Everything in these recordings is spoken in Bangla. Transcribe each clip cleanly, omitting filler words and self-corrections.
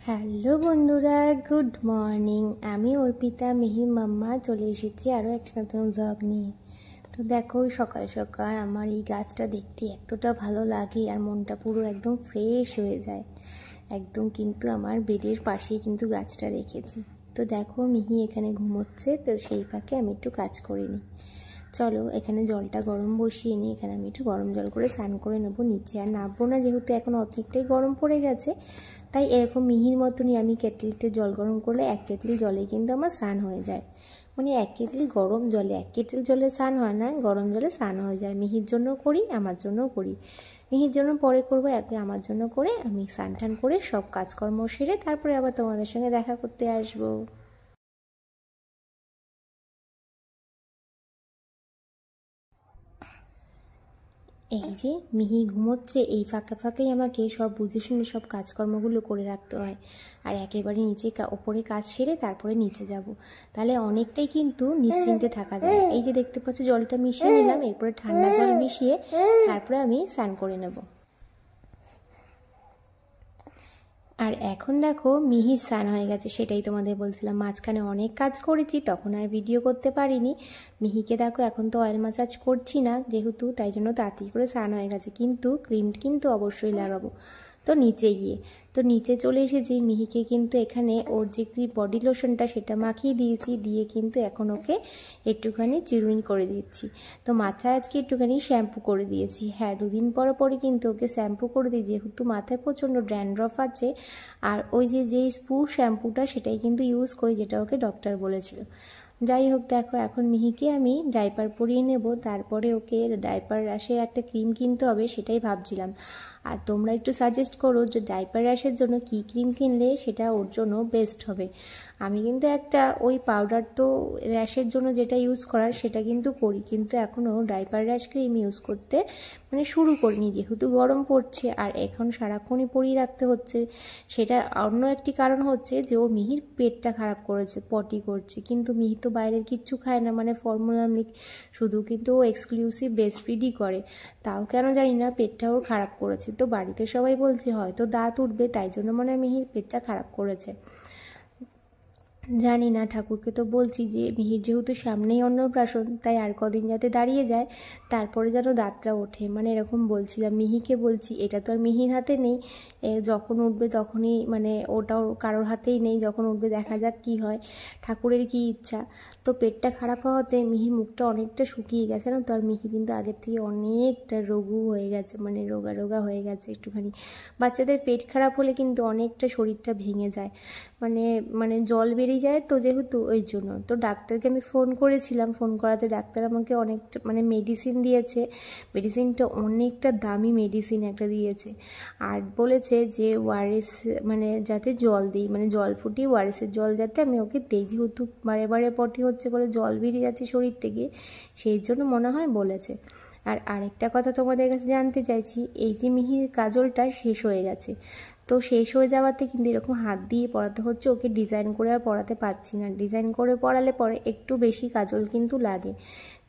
হ্যালো বন্ধুরা, গুড মর্নিং। আমি অর্পিতা মিহির মাম্মা চলে এসেছি আরও একটা নতুন ব্লগ নিয়ে। তো দেখো, সকাল সকাল আমার এই গাছটা দেখতে এতটা ভালো লাগে আর মনটা পুরো একদম ফ্রেশ হয়ে যায় একদম। কিন্তু আমার বেডের পাশেই কিন্তু গাছটা রেখেছি। তো দেখো, মিহি এখানে ঘুমোচ্ছে, তো সেই ফাঁকে আমি একটু কাজ করে নিই। চলো, এখানে জলটা গরম বসিয়ে নিই। এখানে আমি একটু গরম জল করে স্নান করে নেবো। নিচে আর নামবো না, যেহেতু এখন অনেকটাই গরম পড়ে গেছে। তাই এরকম মিহির মতনই আমি কেটলিতে জল গরম করলে 1 কেটলি জলে কিন্তু আমার স্নান হয়ে যায়। মানে 1 কেটলি গরম জলে 1 কেটলি জলে স্নান হয় না, গরম জলে স্নান হয়ে যায়। মিহির জন্য করি, আমার জন্যও করি। মিহির জন্য পরে করবো, একে আমার জন্য করে আমি স্নান টান করে সব কাজকর্ম সেরে তারপরে আবার তোমাদের সঙ্গে দেখা করতে আসবো। এই যে মিহি ঘুমোচ্ছে, এই ফাঁকে ফাঁকেই আমাকে সব বুঝে শুনে সব কাজকর্মগুলো করে রাখতে হয়। আর একেবারে নিচে ওপরে কাজ সেরে তারপরে নিচে যাব, তাহলে অনেকটাই কিন্তু নিশ্চিন্তে থাকা যায়। এই যে দেখতে পাচ্ছ, জলটা মিশিয়ে নিলাম, এরপরে ঠান্ডা জল মিশিয়ে তারপরে আমি স্নান করে নেব। আর এখন দেখো, মিহির স্নান হয়ে গেছে, সেটাই তোমাদের বলছিলাম। মাঝখানে অনেক কাজ করেছি, তখন আর ভিডিও করতে পারিনি। মিহিকে দেখো, এখন তো অয়েল ম্যাসাজ করছি না যেহেতু, তাই জন্য তাড়াতাড়ি করে স্নান হয়ে গেছে। কিন্তু ক্রিম কিন্তু অবশ্যই লাগাবো। তো নিচে চলে এসেছি। মিহিকে কিন্তু এখানে ওর যে ক্রিম বডি লোশনটা সেটা মাখিয়ে দিয়েছি, দিয়ে কিন্তু এখন ওকে একটুখানি চিরুনি করে দিচ্ছি। তো মাথায় আজকে একটুখানি শ্যাম্পু করে দিয়েছি। হ্যাঁ, 2 দিন পরই কিন্তু ওকে শ্যাম্পু করে দিই, যেহেতু মাথায় প্রচণ্ড ড্যান্ড্রফ আছে। আর ওই যে স্পু শ্যাম্পুটা সেটাই কিন্তু ইউজ করি, যেটা ওকে ডক্টর বলেছিল। যাই হোক, দেখো এখন মিহিকে আমি ডাইপার পরিয়ে নেব, তারপরে ওকে ডাইপার র্যাশের একটা ক্রিম কিনতে হবে, সেটাই ভাবছিলাম। আর তোমরা একটু সাজেস্ট করো যে ডাইপার র্যাশের জন্য কী ক্রিম কিনলে সেটা ওর জন্য বেস্ট হবে। আমি কিন্তু একটা ওই পাউডার, তো র্যাশের জন্য যেটা ইউজ করার সেটা কিন্তু করি, কিন্তু এখনও ডাইপার র্যাশ ক্রিম ইউজ করতে শুরু করিনি, যেহেতু গরম পড়ছে আর এখন সারাক্ষণই পরিয়ে রাখতে হচ্ছে। সেটার অন্য একটি কারণ হচ্ছে যে ওর মিহির পেটটা খারাপ করেছে, পটি করছে। কিন্তু মিহি তো বাইরের কিচ্ছু খায় না, ফর্মুলা মিল্ক শুধু, কিন্তু ও এক্সক্লুসিভ ব্রেস্ট ফিডই করে। তাও কেন জানি না পেটটা ওর খারাপ করেছে। তো বাড়িতে সবাই বলছে হয়তো দাঁত উঠবে, তাই জন্য মিহির পেটটা খারাপ করেছে। জানি না, ঠাকুরকে তো বলছি যে মিহির যেহেতু সামনেই অন্নপ্রাশন, তাই আর কদিন যাতে দাঁড়িয়ে যায়, তারপরে যেন দাঁতটা ওঠে। এরকম বলছিলাম, মিহিকে বলছি। এটা তো আর মিহির হাতে নেই, যখন উঠবে তখনই, ওটাও কারোর হাতেই নেই। যখন উঠবে দেখা যাক কি হয়, ঠাকুরের কি ইচ্ছা। তো পেটটা খারাপ হওয়াতে মিহির মুখটা অনেকটা শুকিয়ে গেছে না তো। আর মিহি কিন্তু আগের থেকে অনেকটা রোগু হয়ে গেছে, রোগা রোগা হয়ে গেছে একটুখানি। বাচ্চাদের পেট খারাপ হলে কিন্তু অনেকটা শরীরটা ভেঙে যায়, জল বেরিয়ে যায় তো, যেহেতু ওই জন্য। তো ডাক্তারকে আমি ফোন করেছিলাম, ফোন করাতে ডাক্তার আমাকে অনেকটা মেডিসিন দিয়েছে। মেডিসিনটা অনেকটা দামি মেডিসিন একটা দিয়েছে, আর বলেছে যে ওআরএস যাতে জল দিই, জল ফুটিয়ে ওআরএসের জল যাতে আমি ওকে দিই, যেহেতু বারে বারে পটি হচ্ছে বলে জল বেরিয়ে যাচ্ছে শরীর থেকে, সেই জন্য মনে হয় বলেছে। আর আরেকটা কথা তোমাদের কাছে জানতে চাইছি, এই যে মিহির কাজলটা শেষ হয়ে গেছে, তো শেষ হয়ে যাওয়াতে কিন্তু এরকম হাত দিয়ে পরাতে হচ্ছে ওকে। ডিজাইন করে আর পরাতে পারছি না। ডিজাইন করে পরালে পরে একটু বেশি কাজল কিন্তু লাগে,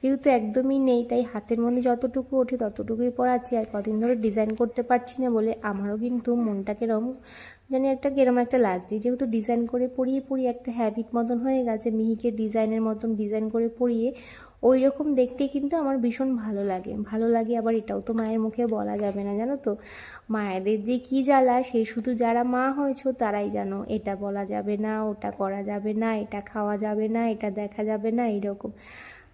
যেহেতু একদমই নেই, তাই হাতের মধ্যে যতটুকু ওঠে ততটুকুই পরাচ্ছি। আর কদিন ধরে ডিজাইন করতে পারছি না বলে আমারও কিন্তু মনটা কেরম একটা লাগছে, যেহেতু ডিজাইন করে পরিয়ে পরিয়ে একটা হ্যাবিট মতন হয়ে গেছে। মিহিকে ডিজাইনের মতন ডিজাইন করে পরিয়ে ওই রকম দেখতে কিন্তু আমার ভীষণ ভালো লাগে। আবার এটাও তো মায়ের মুখে বলা যাবে না, জানো তো, মায়েদের যে কী জ্বালা, সেই শুধু যারা মা হয়েছো তারাই জানো। এটা বলা যাবে না, ওটা করা যাবে না, এটা খাওয়া যাবে না, এটা দেখা যাবে না, এইরকম।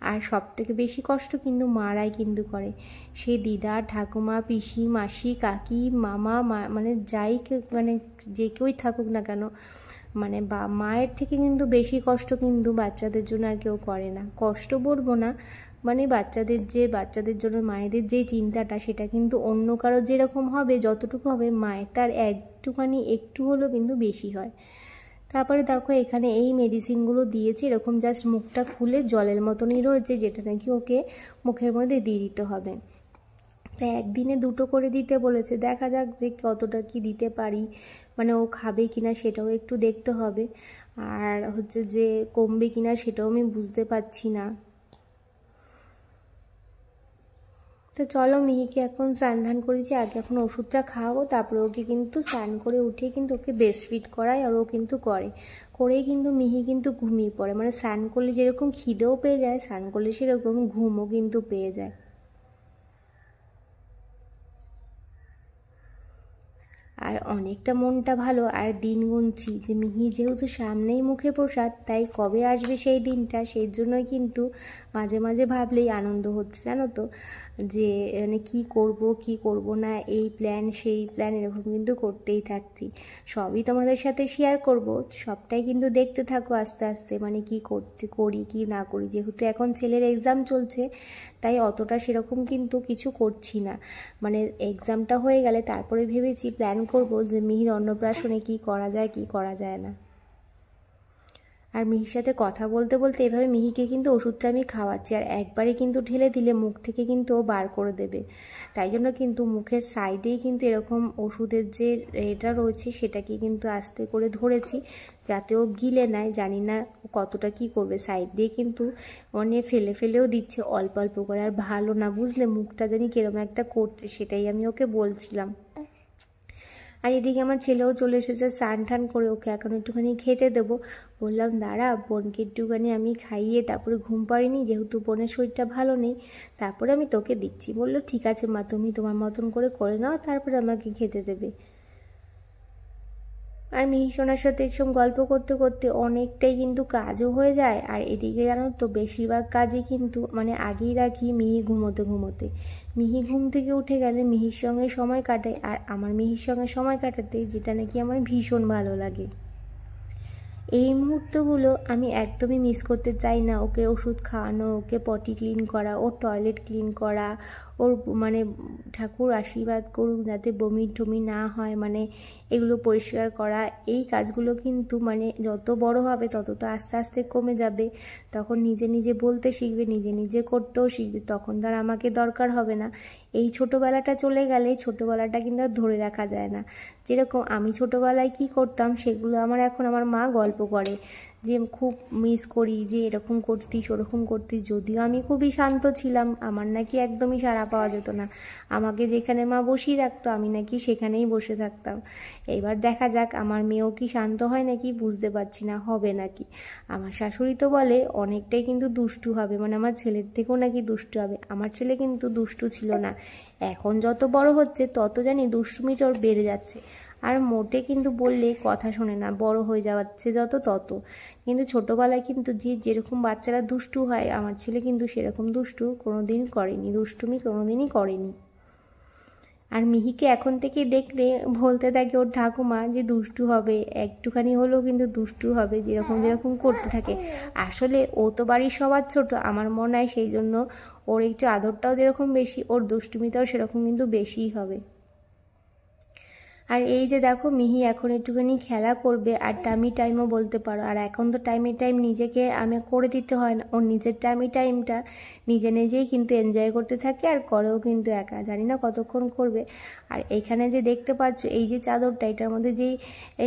আর সবথেকে বেশি কষ্ট কিন্তু মারাই কিন্তু করে, সে দিদা, ঠাকুমা, পিসি, মাসি, কাকি, মামা, যাই যে কেউই থাকুক না কেন, মায়ের থেকে কিন্তু বেশি কষ্ট কিন্তু বাচ্চাদের জন্য আর কেউ করে না। কষ্ট বলবো না, বাচ্চাদের জন্য মায়েদের যে চিন্তাটা, সেটা কিন্তু অন্য কারো যেরকম হবে, যতটুকু হবে, মায়ের তার একটু হলেও কিন্তু বেশি হয়। তারপরে দেখো, এখানে এই মেডিসিনগুলো দিয়েছে, এরকম জাস্ট মুখটা খুলে জলের মতনই রয়েছে, যেটা নাকি ওকে মুখের মধ্যে দিয়ে দিতে হবে। তাই একদিনে 2টো করে দিতে বলেছে, দেখা যাক যে কতটা কি দিতে পারি, ও খাবে কিনা সেটাও একটু দেখতে হবে। আর হচ্ছে যে কমবে কিনা সেটাও আমি বুঝতে পারছি না। তো তো চলো মিহিকে এখন স্নান ধান করেছি, আগে এখন ওষুধটা খাওয়াবো, তারপরে ওকে কিন্তু স্নান করে উঠে কিন্তু ওকে ব্রেস্ট ফিড করাই, আর ও কিন্তু করেই কিন্তু মিহি কিন্তু ঘুমিয়ে পড়ে। মানে স্নান করলে যেরকম খিদেও পেয়ে যায়, স্নান করলে সেরকম ঘুমও কিন্তু পেয়ে যায়। আর অনেকটা মনটা ভালো, আর দিন গুনছি যে মিহি যেহেতু সামনেই মুখে প্রসাদ, তাই কবে আসবে সেই দিনটা, সেই জন্যই কিন্তু মাঝে মাঝে ভাবলেই আনন্দ হচ্ছে, জানো তো, যে মানে কী করব না, এই প্ল্যান সেই প্ল্যান এরকম কিন্তু করতেই থাকছি। সবই তোমাদের সাথে শেয়ার করব, সবটাই কিন্তু দেখতে থাকো আস্তে আস্তে, মানে কি করি কি না করি। যেহেতু এখন ছেলের এক্সাম চলছে, তাই অতটা সেরকম কিন্তু কিছু করছি না। মানে এক্সামটা হয়ে গেলে তারপরে ভেবেছি প্ল্যান করব যে মিহির অন্নপ্রাশনে কি করা যায় কি করা যায় না। আর মিহির সাথে কথা বলতে বলতে এভাবে মিহিকে কিন্তু ওষুধটা আমি খাওয়াচ্ছি, আর একবারে কিন্তু ঢেলে দিলে মুখ থেকে কিন্তু ও বার করে দেবে। তাই জন্য কিন্তু মুখের সাইডেই কিন্তু এরকম ওষুধের যে এটা রয়েছে সেটাকে কিন্তু আস্তে করে ধরেছি, যাতে ও গিলে নেয়। জানি না কতটা কি করবে, সাইড দিয়ে কিন্তু অনেক ফেলেও দিচ্ছে অল্প অল্প করে। আর ভালো না বুঝলে, মুখটা জানি কিরকম একটা করছে, সেটাই আমি ওকে বলছিলাম। আর এদিকে আমার ছেলেও চলে এসেছে স্নান টান করে, ওকে এখন একটুখানি খেতে দেবো। বললাম দাঁড়া, বোনকে একটুখানি আমি খাইয়ে তারপরে ঘুম পাড়িনি, যেহেতু বোনের শরীরটা ভালো নেই, তারপরে আমি তোকে দিচ্ছি। বললো ঠিক আছে মা, তুমি তোমার মতন করে নাও, তারপরে আমাকে খেতে দেবে। আর মিহি সোনার সাথে এসব গল্প করতে করতে অনেকটাই কিন্তু কাজও হয়ে যায়। আর এদিকে জানো তো, বেশিরভাগ কাজই কিন্তু মানে আগেই রাখি মিহি ঘুমোতে। মিহি ঘুম থেকে উঠে গেলে মিহির সঙ্গে সময় কাটাই, আর আমার মিহির সঙ্গে সময় কাটাতে যেটা নাকি আমার ভীষণ ভালো লাগে। এই মুহূর্তগুলো আমি একদমই মিস করতে চাই না। ওকে ওষুধ খাওয়ানো, ওকে পটি ক্লিন করা, ওর টয়লেট ক্লিন করা, ওর মানে ঠাকুর আশীর্বাদ করুক যাতে বমি টমি না হয়, মানে এগুলো পরিষ্কার করা, এই কাজগুলো কিন্তু মানে যত বড় হবে তত তো আস্তে আস্তে কমে যাবে। তখন নিজে নিজে বলতে শিখবে, নিজে নিজে করতেও শিখবে, তখন তার আমাকে দরকার হবে না। এই ছোটোবেলাটা চলে গেলে ছোটোবেলাটা কিন্তু আর ধরে রাখা যায় না। যেরকম আমি ছোটোবেলায় কি করতাম সেগুলো এখন আমার মা গল্প করে, যে খুব মিস করি যে এরকম করতিস ওরকম করতিস। যদিও আমি খুবই শান্ত ছিলাম, আমার নাকি একদমই সাড়া পাওয়া যেত না, আমাকে যেখানে মা বসিয়ে রাখতো আমি নাকি সেখানেই বসে থাকতাম। এবার দেখা যাক আমার মেয়েও কি শান্ত হয় নাকি, বুঝতে পারছি না, হবে নাকি। আমার শাশুড়ি তো বলে অনেকটাই কিন্তু দুষ্টু হবে, মানে আমার ছেলের থেকেও নাকি দুষ্টু হবে। আমার ছেলে কিন্তু দুষ্টু ছিল না, এখন যত বড় হচ্ছে তত জানি দুষ্টুমিটা ওর বেড়ে যাচ্ছে। আর মোটে কিন্তু বললে কথা শোনে না, বড় হয়ে যাচ্ছে যত তত। কিন্তু ছোটোবেলায় কিন্তু যেরকম বাচ্চারা দুষ্টু হয়, আমার ছেলে কিন্তু সেরকম দুষ্টু কোনোদিন করেনি, দুষ্টুমি কোনোদিনই করেনি। আর মিহিকে এখন থেকে দেখলে বলতে থাকে ওর ঠাকুমা যে দুষ্টু হবে, একটুখানি হলেও কিন্তু দুষ্টু হবে, যেরকম করতে থাকে। আসলে ও তো বাড়ির সবার ছোট, আমার মনে হয় সেই জন্য ওর একটু আদরটাও যেরকম বেশি, ওর দুষ্টুমিটাও সেরকম কিন্তু বেশিই হবে। আর এই যে দেখো মিহি এখন একটুখানি খেলা করবে, আর টাইমও বলতে পারো। আর এখন তো টাইম নিজেকে আমি করে দিতে হয় না, ওর নিজের টাইমটা নিজেই কিন্তু এনজয় করতে থাকে, আর করেও কিন্তু একা, জানি না কতক্ষণ করবে। আর এইখানে যে দেখতে পাচ্ছ এই যে চাদরটা, এটার মধ্যে যেই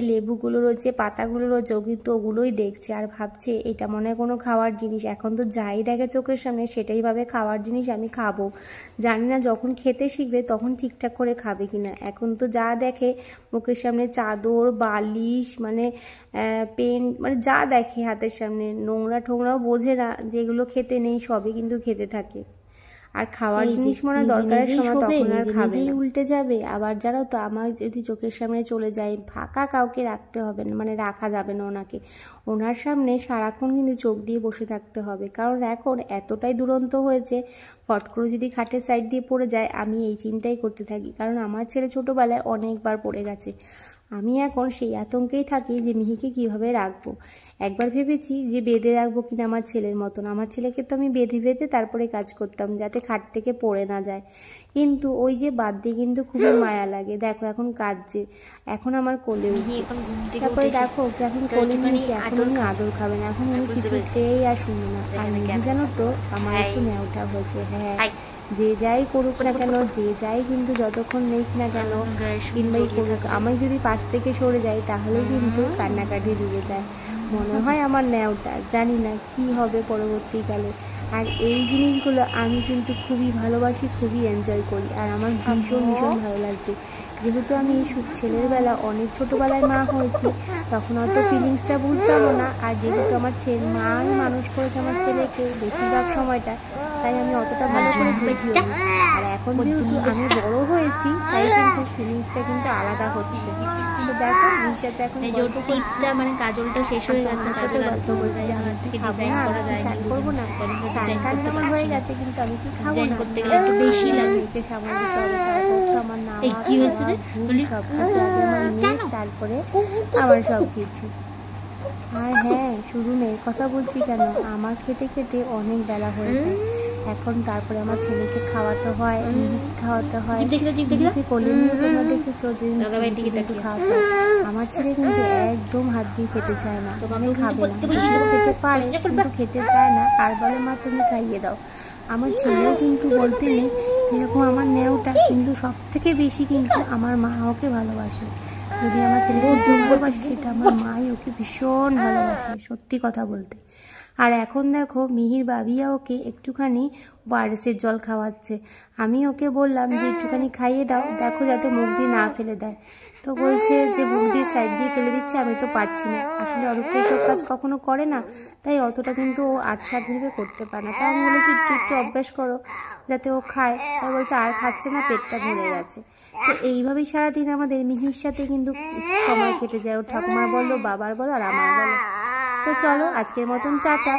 লেবুগুলো রয়েছে, পাতাগুলো রয়েছে, ও কিন্তু ওগুলোই দেখছে আর ভাবছে এটা মনে হয় কোনো খাওয়ার জিনিস। এখন তো যাই দেখে চোখের সামনে সেটাই ভাবে খাওয়ার জিনিস, আমি খাবো। জানি না যখন খেতে শিখবে তখন ঠিকঠাক করে খাবে কিনা। এখন তো যা দেখে মুখের সামনে, চাদর, বালিশ, মানে পেন, মানে যা দেখে হাতের সামনে, নোংরা ঠোংরাও বোঝে না, যেগুলো খেতে নেই সবই কিন্তু খেতে থাকে। আর খাওয়ার জিনিস মনে দরকারের সময় তখন আর খাবে না, উল্টে যাবে। আবার জানো তো, আমার যদি চোখের সামনে চলে যায়, ফাঁকা কাউকে রাখতে হবে না, মানে রাখা যাবে না ওনাকে, ওনার সামনে সারাক্ষণ কিন্তু চোখ দিয়ে বসে থাকতে হবে। কারণ এখন এতটাই দুরন্ত হয়েছে, ফট করে যদি খাটের সাইড দিয়ে পড়ে যায়, আমি এই চিন্তাই করতে থাকি। কারণ আমার ছেলে ছোটোবেলায় অনেকবার পড়ে গেছে, আমি এখন সেই আতঙ্কেই থাকি যে মিহিকে কীভাবে রাখবো। একবার ভেবেছি যে বেঁধে রাখবো কিনা আমার ছেলের মতন। আমার ছেলেকে তো আমি বেঁধে তারপরে কাজ করতাম, যাতে খাট থেকে পড়ে না যায়। কিন্তু ওই যে বাদ দিয়ে কিন্তু খুবই মায়া লাগে। দেখো এখন কাঁদছে, এখন আমার কোলে উঠি, তারপরে দেখো ওকে এখন কোলে নিয়েছি, এখন উনি আদর খাবে না, এখন উনি কিছুতেই আর শুনবে না। আর মিহি জানো তো আমার একটু ন্যাওটা হয়েছে। হ্যাঁ, যে যাই করুক না কেন, যে যাই কিন্তু যতক্ষণ নেই না কেন, কিংবাই করুক, আমি যদি পাশ থেকে সরে যাই তাহলে কিন্তু কান্নাকাটি জুড়ে দেয়। মনে হয় আমার ন্যাওটা, জানি না কি হবে পরবর্তীকালে। আর এই জিনিসগুলো আমি কিন্তু খুবই ভালোবাসি, খুবই এনজয় করি, আর আমার ভীষণ ভীষণ ভালো লাগছে। যেহেতু আমি ছেলের বেলা অনেক ছোটোবেলায় মা হয়েছি, তখন অত ফিলিংসটা বুঝতামও না। আর যেহেতু আমার মাই মানুষ করেছে আমার ছেলেকে বেশিরভাগ সময়টা, তাই আমি অতটা ভালো করে বুঝিও। আর এখন যেহেতু আমি বড় হয়েছি, তাই কিন্তু ফিলিংসটা কিন্তু আলাদা হচ্ছে। তো দেখো মিশাতে এখন টিপসটা মানে কাজলটা শেষ হয়ে গেছে, সাথে গল্প বলছি যে আমি আজকে ডিজাইন করা যায় না, করবো না, ডিজাইন আমার হয়ে গেছে, কিন্তু আমি কি খাবো না, করতে গেলে একটু বেশি লাগে। একে সামনে দিতে হবে, তারপর আমার না কি হয়েছে রে বলি, সব কিছু আগে আমার মেয়ে, তারপরে আবার সব কিছু। আর হ্যাঁ, শুধু মেয়ের কথা বলছি কেন, আমার খেতে খেতে অনেক বেলা হয়ে যায় এখন। তারপরে আমার ছেলেকে খাওয়াতে হয়, খাওয়াতে হয়, তোমরা দেখেছো যে খাওয়াতে হয়। আমার ছেলে কিন্তু একদম হাত দিয়ে খেতে চায় না, মানে খাবে না, খেতে পারে কিন্তু খেতে চায় না, আর বলে মা তুমি খাইয়ে দাও। আমার ছেলেও কিন্তু বলতে নেই, যেরকম আমার নেওটা কিন্তু সব থেকে বেশি কিন্তু আমার মা ওকে ভালোবাসে। যদি আমার ছেলেকে ভালোবাসে, সেটা আমার মাই ওকে ভীষণ ভালোবাসে, সত্যি কথা বলতে। আর এখন দেখো মিহির বাবিয়া ওকে একটুখানি ওআরএসের জল খাওয়াচ্ছে। আমি ওকে বললাম যে একটুখানি খাইয়ে দাও, দেখো যাতে মুখ দিয়ে না ফেলে দেয়। তো বলছে যে মুখ দিয়ে সাইড দিয়ে ফেলে দিচ্ছে, আমি তো পারছি না। আসলে অরূপ তো এইসব কাজ কখনো করে না, তাই অতটা কিন্তু ও ৮-৭ ভেবে করতে পারে না। তাই আমি বলেছি একটু অভ্যাস করো যাতে ও খায়। তাই বলছে আর খাচ্ছে না, পেটটা ভরে গেছে। তো এইভাবেই সারাদিন আমাদের মিহির সাথে কিন্তু সময় কেটে যায়। ও ঠাকুমার বলো, বাবার বলো, আর আমার বলো। তো চলো আজকের মতন টাটা।